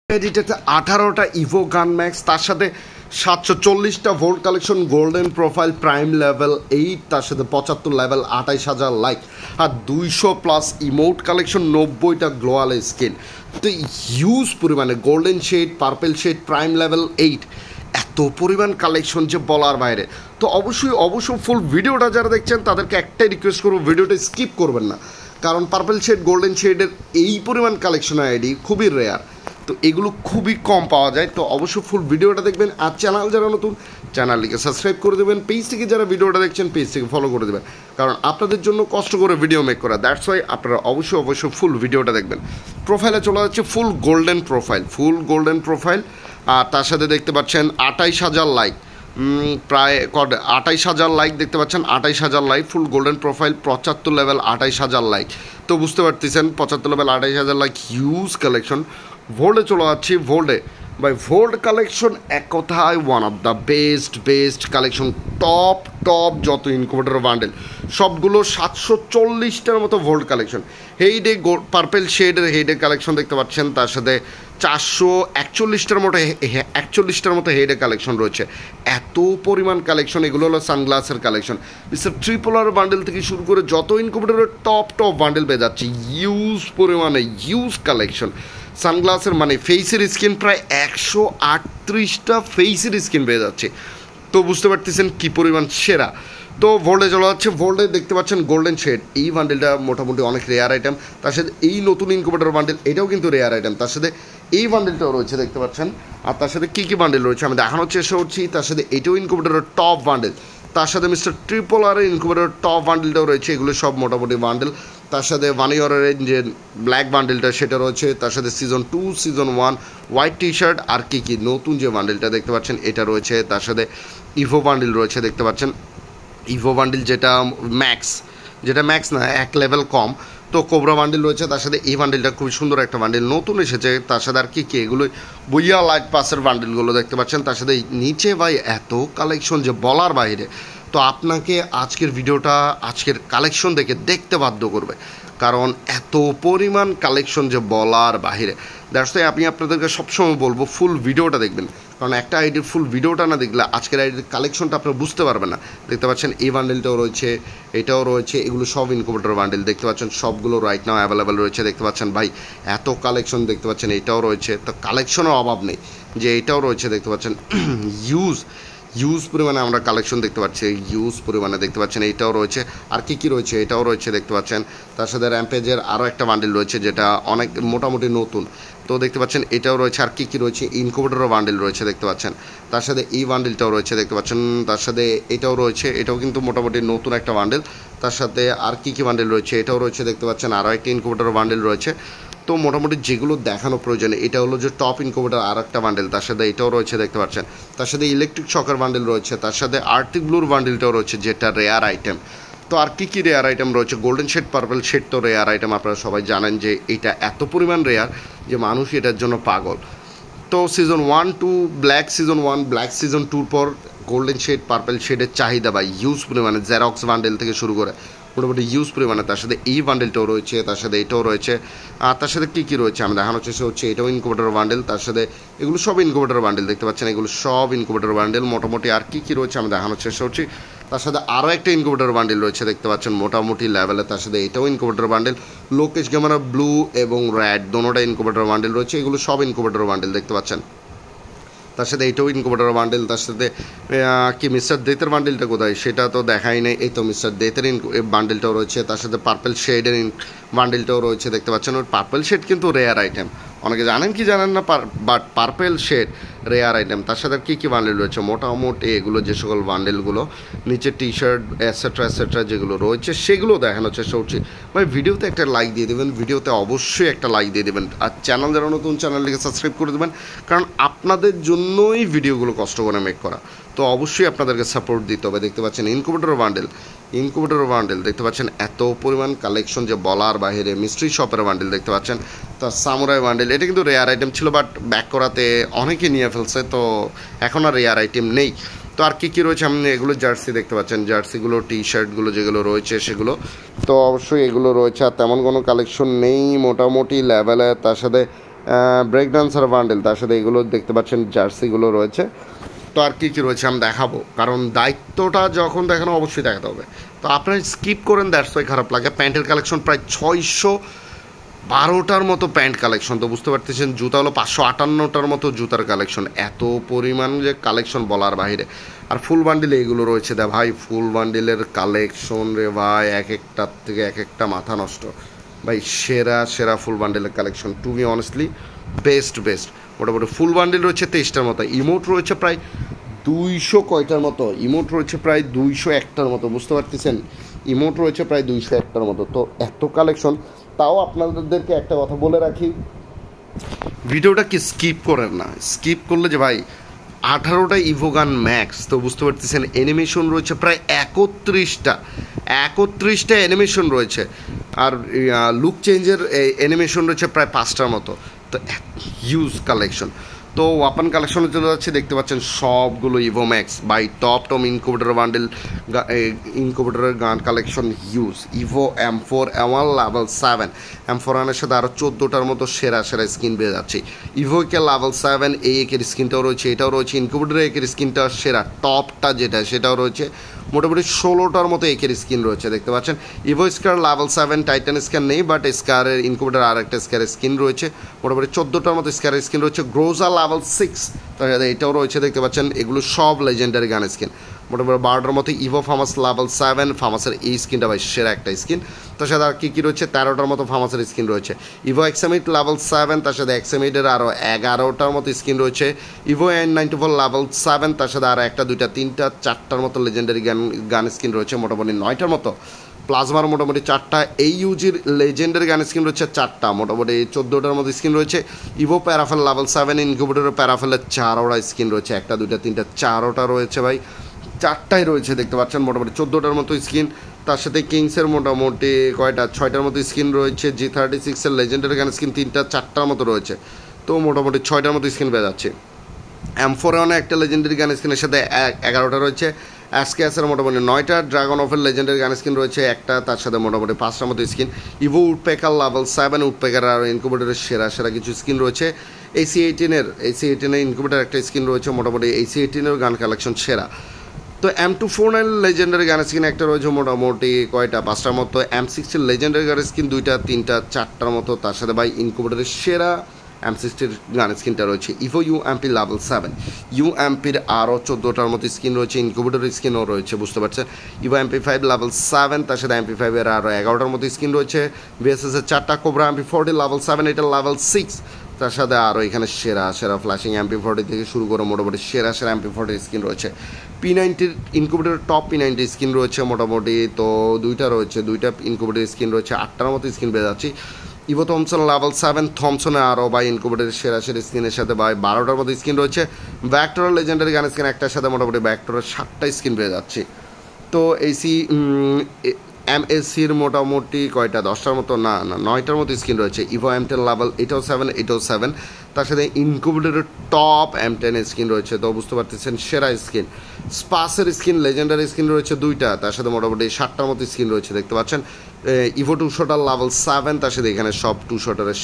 এডিটাতে 18টা Ivo গান max, তার সাথে 740টা vault collection, golden profile, prime level 8, তার সাথে 75 লেভেল, 28,000 লাইক, আর 200+ ইমোট কালেকশন, 90টা গ্লোয়াল স্কিন। তো হিউজ পরিমাণে golden shade, purple shade, prime level 8, এত পরিমাণ কালেকশন যে বলার বাইরে। তো অবশ্যই ফুল ভিডিওটা যারা দেখছেন তাদেরকে একটাই রিকোয়েস্ট করবো, ভিডিওটা স্কিপ করবেন না, কারণ পার্পেল শেড, গোল্ডেন শেডের এই পরিমাণ কালেকশন আইডি খুবই রেয়ার, তো এগুলো খুবই কম পাওয়া যায়। তো অবশ্যই ফুল ভিডিওটা দেখবেন, আর চ্যানেল যারা নতুন চ্যানেলটিকে সাবস্ক্রাইব করে দেবেন, পেজ থেকে যারা ভিডিওটা দেখছেন পেজ থেকে ফলো করে দেবেন, কারণ আপনাদের জন্য কষ্ট করে ভিডিও মেক করা, দ্যাটস ওয়াই আপনারা অবশ্যই ফুল ভিডিওটা দেখবেন। প্রোফাইলে চলে যাচ্ছে ফুল গোল্ডেন প্রোফাইল, আর তার সাথে দেখতে পাচ্ছেন 28,000 লাইক, প্রায় 28,000 লাইক দেখতে পাচ্ছেন, 28,000 লাইক, ফুল গোল্ডেন প্রোফাইল, 75 লেভেল, 28,000 লাইক। তো বুঝতে পারতেছেন 75 লেভেল, 28,000 লাইক, হিউজ কালেকশন। ভোল্টে চলে যাচ্ছি, ভোল্টে ভাই ভোল্ট কালেকশন এক কথায় one of the best collection. Top যত ইনকুবেটর বান্ডেল সবগুলো 740টার মতো ভোল্ট কালেকশন। হেইডে পার্পেল শেডের হেইডে কালেকশন দেখতে পাচ্ছেন, তার সাথে 441টার মতো হেইডে কালেকশন রয়েছে। এত পরিমাণ কালেকশন, এগুলো হলো সানগ্লাসের কালেকশন। মিস্টার ট্রিপলার বান্ডেল থেকে শুরু করে যত ইনকুবেটরের টপ বান্ডেল পেয়ে যাচ্ছে, হিউজ পরিমাণে হিউজ কালেকশন। সানগ্লাসের মানে ফেসের স্কিন প্রায় 138টা ফেসের স্কিন পেয়ে যাচ্ছে, তো বুঝতে পারতেছেন কী পরিমাণ সেরা। তো ভোল্টে চলে যাচ্ছে, ভোল্টে দেখতে পাচ্ছেন গোল্ডেন শেড, এই বান্ডেলটা মোটামুটি অনেক রেয়ার আইটেম। তার সাথে এই নতুন ইনকুবেটর বান্ডেল, এটাও কিন্তু রেয়ার আইটেম। তার সাথে এই বান্ডেলটাও রয়েছে দেখতে পাচ্ছেন, আর তার সাথে কী বান্ডেল রয়েছে আমি দেখানোর চেষ্টা করছি। তার সাথে এটাও ইনকুবেটরের টপ বান্ডেল, তার সাথে মিস্টার ট্রিপলারের ইনকুবেটরের টপ বান্ডেলটাও রয়েছে, এগুলো সব মোটামুটি বান্ডেল। তার সাথে 1 ইয়ারের যে ব্ল্যাক বান্ডেলটা সেটা রয়েছে, তার সাথে season 2, season 1 white T shirt, আর কী নতুন যে বান্ডেলটা দেখতে পাচ্ছেন এটা রয়েছে। তার সাথে ইভো বান্ডেল রয়েছে দেখতে পাচ্ছেন, ইভো বান্ডেল যেটা ম্যাক্স না, এক লেভেল কম। তো কোবরা বান্ডেল রয়েছে, তার সাথে এই বান্ডেলটা খুবই সুন্দর একটা বান্ডেল নতুন এসেছে। তার সাথে আর কী এগুলো বইয়া লাইট পাসের বান্ডেলগুলো দেখতে পাচ্ছেন। তার সাথে নিচে ভাই এত কালেকশন যে বলার বাইরে। তো আপনাকে আজকের ভিডিওটা আজকের কালেকশন দেখতে বাধ্য করবে, কারণ এত পরিমাণ কালেকশন যে বলার বাহিরে। দ্যাটস ওয়াই আমি আপনাদেরকে সবসময় বলবো ফুল ভিডিওটা দেখবেন, কারণ একটা আইডির ফুল ভিডিওটা না দেখলে আজকের আইডির কালেকশনটা আপনারা বুঝতে পারবেন না। দেখতে পাচ্ছেন এই বান্ডেলটাও রয়েছে, এটাও রয়েছে, এগুলো সব ইনকুবেটর বান্ডেল দেখতে পাচ্ছেন, সবগুলো রাইট নাও অ্যাভেলেবেল রয়েছে দেখতে পাচ্ছেন। ভাই এত কালেকশন দেখতে পাচ্ছেন, এটাও রয়েছে, তো কালেকশনের অভাব নেই যে এটাও রয়েছে দেখতে পাচ্ছেন। হিউজ পরিমাণে আমরা কালেকশন দেখতে পাচ্ছি, হিউজ পরিমাণে দেখতে পাচ্ছেন। এইটাও রয়েছে, আর কী রয়েছে এটাও রয়েছে দেখতে পাচ্ছেন। তার সাথে র্যাম্পেজের আরও একটা বান্ডেল রয়েছে যেটা অনেক মোটামুটি নতুন, তো দেখতে পাচ্ছেন এটাও রয়েছে। আর কী রয়েছে ইনকুবেটরও বান্ডেল রয়েছে দেখতে পাচ্ছেন। তার সাথে এই বান্ডেলটাও রয়েছে দেখতে পাচ্ছেন, তার সাথে এটাও রয়েছে, এটাও কিন্তু মোটামুটি নতুন একটা বান্ডেল। তার সাথে আর কী বান্ডেল রয়েছে এটাও রয়েছে দেখতে পাচ্ছেন, আরও একটা ইনকুবেটর বান্ডেল রয়েছে। তো মোটামুটি যেগুলো দেখানো প্রয়োজন, এটা হলো যে টপ ইনকুবেটর আর একটা বান্ডেল, তার সাথে এটাও রয়েছে দেখতে পাচ্ছেন। তার সাথে ইলেকট্রিক শকার বান্ডেল রয়েছে, তার সাথে আর্টিক ব্লুর বান্ডেলটাও রয়েছে যেটা রেয়ার আইটেম। তো আর কী রেয়ার আইটেম রয়েছে, গোল্ডেন শেড, পার্পল শেড তো রেয়ার আইটেম, আপনারা সবাই জানেন যে এটা এত পরিমাণ রেয়ার যে মানুষ এটার জন্য পাগল। তো season 1, 2 black season 1, black season 2 পর গোল্ডেন শেড, পার্পল শেডের চাহিদা বা হিউজ পরিমাণে, জেরক্স বান্ডেল থেকে শুরু করে মোটামুটি হিউজ পরিমাণে। তার সাথে এই বান্ডেলটাও রয়েছে, তার সাথে এটাও রয়েছে, আর তার সাথে কী রয়েছে আমি দেখানোর চেষ্টা হচ্ছে। এটাও ইনকুবেটর বান্ডেল, তার সাথে এগুলো সব ইনকুবেটর বান্ডেল দেখতে পাচ্ছেন, এগুলো সব ইনকুবেটর বান্ডেল মোটামুটি। আর কী রয়েছে আমি দেখানোর চেষ্টা করছি। তার সাথে আরও একটা ইনকুবেটর বান্ডেল রয়েছে দেখতে পাচ্ছেন মোটামুটি লেভেলে, তার সাথে এটাও incubator bundle. Lokesh camera blue এবং রেড দোনোটা ইনকুবেটর বান্ডেল রয়েছে, এগুলো সব ইনকুবেটর বান্ডেল দেখতে পাচ্ছেন। তার সাথে এইটাও ইনকুবেটর বান্ডেল। তার সাথে মিস্টার ডেথের বান্ডেলটা কোথায় সেটা তো দেখাই নেই, এই তো মিস্টার ডেথের বান্ডেলটাও রয়েছে। তার সাথে পার্পল শেডের বান্ডেলটাও রয়েছে দেখতে পাচ্ছেন। ওর পার্পল শেড কিন্তু রেয়ার আইটেম, অনেকে জানেন কি জানেন না, but purple shade rare item. তার সাথে কী বান্ডেল রয়েছে মোটামুটি এগুলো যে সকল বান্ডেলগুলো নিচে টি শার্ট এটসেট্রা যেগুলো রয়েছে সেগুলো দেখানোর চেষ্টা করছি। ভাই ভিডিওতে একটা লাইক দিয়ে দেবেন, ভিডিওতে অবশ্যই একটা লাইক দিয়ে দেবেন, আর চ্যানেল যারা নতুন চ্যানেলটিকে সাবস্ক্রাইব করে দেবেন, কারণ আপনাদের জন্যই ভিডিওগুলো কষ্ট করে মেক করা। তো অবশ্যই আপনাদেরকে সাপোর্ট দিতে হবে। দেখতে পাচ্ছেন ইনকুবেটর বান্ডেল দেখতে পাচ্ছেন, এত পরিমাণ কালেকশন যে বলার বাইরে। মিস্ট্রি শপের বান্ডেল দেখতে পাচ্ছেন, তার সামুরাই বান্ডেল, এটা কিন্তু রেয়ার আইটেম ছিল বাট ব্যাক করাতে অনেকে নিয়ে ফেলছে, তো এখন আর রেয়ার আইটেম নেই। তো আর কী রয়েছে আপনি এগুলো জার্সি দেখতে পাচ্ছেন, জার্সিগুলো টি শার্টগুলো যেগুলো রয়েছে সেগুলো তো অবশ্যই এগুলো রয়েছে, আর তেমন কোনো কালেকশন নেই মোটামুটি লেভেলে। তার সাথে ব্রেক ডান্সার বান্ডেল, তার সাথে এগুলো দেখতে পাচ্ছেন জার্সিগুলো রয়েছে। তো আর কী কী রয়েছে আমি দেখাবো, কারণ দায়িত্বটা যখন দেখানো অবশ্যই দেখাতে হবে। তো আপনারা স্কিপ করেন, দ্যাটস ওয়াই খারাপ লাগে। প্যান্টের কালেকশন প্রায় 612টার মতো প্যান্ট কালেকশন, তো বুঝতে পারতেছেন। জুতা হলো 558টার মতো জুতার কালেকশন, এত পরিমাণ যে কালেকশন বলার বাইরে। আর ফুল বান্ডিলে এগুলো রয়েছে দা ভাই, ফুল বান্ডিলের কালেকশন রে ভাই, এক একটার থেকে এক একটা মাথা নষ্ট ভাই। সেরা সেরা ফুল বান্ডিলের collection, to be honestly best. মোটামুটি ফুল বান্ডিল রয়েছে 23টার মতো, ইমোট রয়েছে প্রায় 200 কয়টার মতো, ইমোট রয়েছে প্রায় 201টার মতো, বুঝতে পারতেছেন। ইমোট রয়েছে প্রায় 201টার মতো। তো এত কালেকশন, তাও আপনাদেরকে একটা কথা বলে রাখি, ভিডিওটা কি স্কিপ করেন না। স্কিপ করলে যে ভাই 18টা ইভোগান ম্যাক্স, তো বুঝতে পারতেছেন। অ্যানিমেশন রয়েছে প্রায় 31টা অ্যানিমেশন রয়েছে। আর লুক চেঞ্জের অ্যানিমেশন রয়েছে প্রায় 5টার মতো। তো হিউজ কালেকশন। তো ওয়াপন কালেকশনে চলে যাচ্ছে, দেখতে পাচ্ছেন সবগুলো ইভোম্যাক্স বাই টপ ইনকুবেটর বান্ডেল, ইনকুবেটরের গান collection huge. Ivo M4 M1 level 7, M4 এর সাথে আরও 14টার মতো সেরা স্কিন পেয়ে যাচ্ছে। ইভোকে লেভেল 7 এই একের স্কিনটাও রয়েছে, এটাও রয়েছে। ইনকুবেটরের একের স্কিনটা সেরা টপটা যেটা, সেটাও রয়েছে। মোটামুটি 16টার মতো একের স্কিন রয়েছে, দেখতে পাচ্ছেন। ইভো স্কার লেভেল 7, টাইটান স্কার নেই, বাট স্কারের ইনকুবেটর আর একটা স্কারের স্কিন রয়েছে। মোটামুটি 14টার মতো স্কারের স্কিন রয়েছে। গ্রোজা লেভেল 6, তার সাথে এটাও রয়েছে, দেখতে পাচ্ছেন। এগুলো সব লেজেন্ডারি গান স্কিন। মোটামুটি 12টার মতো ইভো ফার্মাস লেভেল 7, ফার্মাসের এই স্কিনটা ভাই সেরা একটা স্কিন। তার সাথে আর কী রয়েছে, 13টার মতো ফার্মাসের স্কিন রয়েছে। ইভো এক্সামিট লেভেল 7, তার সাথে এক্সামিটের আরও 11টার মতো স্কিন রয়েছে। ইভো N94 লেভেল 7, তার সাথে আরও 1, 2, 3, 4টার মতো লেজেন্ডারি গান স্কিন রয়েছে। মোটামুটি 9টার মতো প্লাজমার, মোটামুটি 4টা। এই ইউজির লেজেন্ডারি গান স্কিন রয়েছে 4টা, মোটামুটি 14টার মতো স্কিন রয়েছে। ইভো প্যারাফেল লেভেল 7, ইনকিউবেটরের প্যারাফেলের 4ওটা স্কিন রয়েছে, 1, 2, 3, 4ওটা রয়েছে ভাই, 4টাই রয়েছে, দেখতে পাচ্ছেন। মোটামুটি 14টার মতো স্কিন। তার সাথে কিংসের মোটামুটি কয়টা, 6টার মতো স্কিন রয়েছে। G36 লেজেন্ডারি গান স্কিন 3টা 4টার মতো রয়েছে, তো মোটামুটি 6টার মতো স্কিন পেয়ে যাচ্ছে। M4 একটা লেজেন্ডারি গান স্কিনের সাথে 11টা রয়েছে। অ্যাসকেসের মোটামুটি 9টা। ড্রাগন অফের লেজেন্ডারি গান স্কিন রয়েছে 1টা, তার সাথে মোটামুটি 5টার মতো skin. Evo woodpecker level 7, woodpecker আর ইনকুবেটরের সেরা কিছু স্কিন রয়েছে। AC18 ইনকুবেটর একটা স্কিন রয়েছে। মোটামুটি AC18 গান কালেকশন সেরা। তো M249 লেজেন্ডারি গান স্কিন একটা রয়েছে, মোটামুটি কয়টা, 5টার মতো। M60 লেজেন্ডারি গান স্কিন 2টা, 3টা, 4টার মতো। তার সাথে ভাই ইনকুবেটরের সেরা M60 গান স্কিনটা রয়েছে। ইভো UMP লেভেল 7, UMPর আরও 14টার মতো স্কিন রয়েছে। ইনকিউবেটরের স্কিনও রয়েছে, বুঝতে পারছেন। ইভো MP5 লেভেল 7, তার সাথে MP5-এর আরও 11টার মতো স্কিন রয়েছে। VSS-এর 4টা। কোবরা MP40 লেভেল 7, এটা লেভেল 6, তার সাথে আরও এখানে সেরা ফ্ল্যাশিং MP40 থেকে শুরু করে মোটামুটি সেরা MP40 স্কিন রয়েছে। P90 ইনকিউবেটরের টপ P90 স্কিন রয়েছে মোটামুটি, তো 2টা রয়েছে, 2টা ইনকিউবেটর স্কিন রয়েছে। 8টার মতো স্কিন পেয়ে যাচ্ছি। ইভো থমসন লেভেল 7, থমসনে আরও বাই ইনকিউবেটরের সেরা স্কিনের সাথে বাই 12টার মতো স্কিন রয়েছে। ব্যাকটোরের লেজেন্ডারি গান স্কিন একটার সাথে মোটামুটি ব্যাকটোরের 7টা স্কিন পেয়ে যাচ্ছি। তো MSCর মোটামুটি কয়টা, 10টার মতো, না 9টার মতো স্কিন রয়েছে। ইভো M10 লেভেল, এটাও 7, তার সাথে ইনকিউবেটরের টপ M10 স্কিন রয়েছে, তো বুঝতে পারতেছেন সেরা স্কিন। স্পাসের স্কিন লেজেন্ডারি স্কিন রয়েছে 2টা, তার সাথে মোটামুটি 7টার মতো স্কিন রয়েছে, দেখতে পাচ্ছেন। ইভো 200 লেভেল 7, তার সাথে এখানে সব 200-এর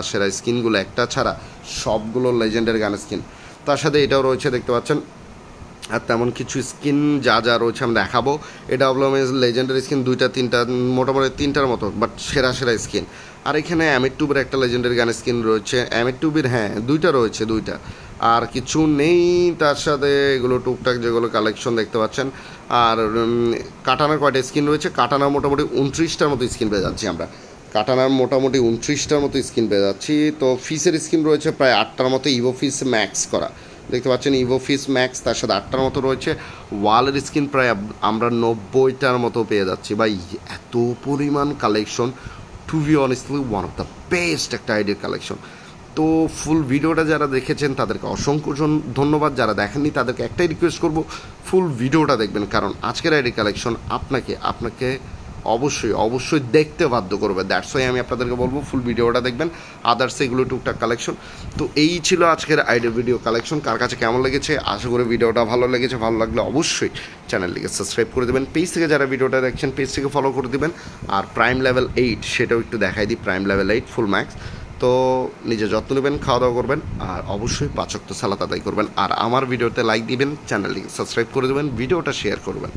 সেরা স্কিনগুলো একটা ছাড়া সবগুলো লেজেন্ডারি গান স্কিন। তার সাথে এটাও রয়েছে, দেখতে পাচ্ছেন। আর তেমন কিছু স্কিন যা রয়েছে আমি দেখাবো। এটা হলো লেজেন্ডারি স্কিন 2টা 3টা, মোটামুটি 3টার মতো, বাট সেরা স্কিন। আর এখানে অ্যামিটুবের একটা লেজেন্ডারি গান স্কিন রয়েছে। অ্যামিটুবের 2টা রয়েছে, 2টা, আর কিছু নেই। তার সাথে এগুলো টুকটাক যেগুলো কালেকশন দেখতে পাচ্ছেন। আর কাটানার কয়টা স্কিন রয়েছে, কাটানার মোটামুটি 29টার মতো স্কিন পেয়ে যাচ্ছি আমরা। কাটানার মোটামুটি 29টার মতো স্কিন পেয়ে যাচ্ছি। তো ফিসের স্কিন রয়েছে প্রায় 8টার মতো, ইভো ফিস ম্যাক্স করা, দেখতে পাচ্ছেন। ইভো ফিস ম্যাক্স, তার সাথে 8টার মতো রয়েছে। ওয়ালের স্কিন প্রায় আমরা 90টার মতো পেয়ে যাচ্ছি ভাই। এত পরিমাণ collection, to be honestly one of the best একটা আইডিয়ার কালেকশন। তো ফুল ভিডিওটা যারা দেখেছেন তাদেরকে অসংখ্য ধন্যবাদ। যারা দেখেননি তাদেরকে একটাই রিকোয়েস্ট করব, ফুল ভিডিওটা দেখবেন, কারণ আজকের আইডি কালেকশন আপনাকে অবশ্যই দেখতে বাধ্য করবে। দ্যাটস ওয়াই আমি আপনাদেরকে বলবো ফুল ভিডিওটা দেখবেন। আদার্স এগুলো টুকটাক কালেকশন। তো এই ছিল আজকের আইডি ভিডিও কালেকশন। কার কাছে কেমন লেগেছে, আশা করি ভিডিওটা ভালো লেগেছে। ভালো লাগলে অবশ্যই চ্যানেলটিকে সাবস্ক্রাইব করে দেবেন। পেজ থেকে যারা ভিডিওটা দেখছেন পেজ থেকে ফলো করে দেবেন। আর প্রাইম লেভেল 8 সেটাও একটু দেখাই দিই। প্রাইম লেভেল 8 ফুল ম্যাক্স, তো নিজে যত্ন নেবেন, খাওয়া দাওয়া করবেন, আর অবশ্যই 5 ওয়াক্ত সালাত আদায় করবেন। আর আমার ভিডিওতে লাইক দিবেন, চ্যানেলটিকে সাবস্ক্রাইব করে দেবেন, ভিডিওটা শেয়ার করবেন।